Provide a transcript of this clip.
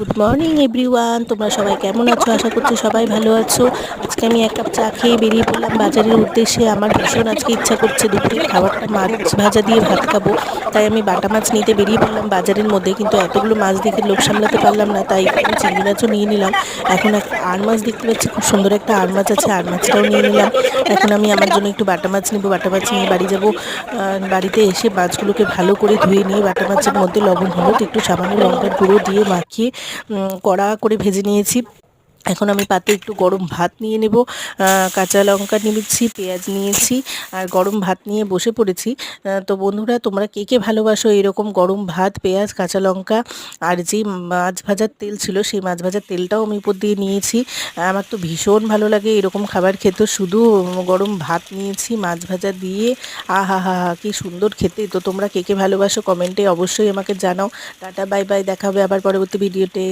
Good morning everyone, তোমরা সবাই কেমন আছো? আশা করছি সবাই ভালো আছো। আজকে আমি এক কাপ চা খেয়ে বেরিয়ে পড়লাম বাজারের উদ্দেশ্যে। আমার ভীষণ আজকে ইচ্ছা করছে দুপুরের খাবারটা মাছ ভাজা দিয়ে ভাত খাবো, তাই আমি বাটা মাছ নিতে বেরিয়ে পড়লাম বাজারের মধ্যে। কিন্তু এতগুলো মাছ দেখে লোভ সামলাতে পারলাম না, তাই একটু আমি চিংড়ি মাছও নিয়ে নিলাম। এখন একটা আর মাছ দেখতে পাচ্ছি, খুব সুন্দর একটা আর মাছ আছে, আর মাছটাও নিয়ে নিলাম। এখন আমি আমার জন্য একটু বাটা মাছ নেবো, বাটা মাছ নিয়ে বাড়ি যাব। বাড়িতে এসে মাছগুলোকে ভালো করে ধুয়ে নিয়ে বাটা মাছের মধ্যে লবণ হলুদ একটু সামান্য লঙ্কার গুঁড়ো দিয়ে মাখিয়ে কড়া করে ভেজে নিয়েছি। এখন আমি পাতে একটু গরম ভাত নিয়ে নেব। কাঁচা লঙ্কা নিয়েছি, পেঁয়াজ নিয়েছি, আর গরম ভাত নিয়ে বসে পড়েছি। তো বন্ধুরা, তোমরা কে কে ভালোবাসো এরকম গরম ভাত, পেঁয়াজ, কাঁচা লঙ্কা, আর যেই মাছ ভাজার তেল ছিল সেই মাছ ভাজার তেলটাও আমি উপর দিয়ে নিয়েছি। আমার তো ভীষণ ভালো লাগে এরকম খাবার খেতে। শুধু গরম ভাত নিয়েছি, মাছ ভাজা দিয়ে, আহা হা হা কি সুন্দর খেতে। তো তোমরা কে কে ভালোবাসো কমেন্টে অবশ্যই আমাকে জানাও। টাটা, বাই বাই, দেখা হবে আবার পরবর্তী ভিডিওতে।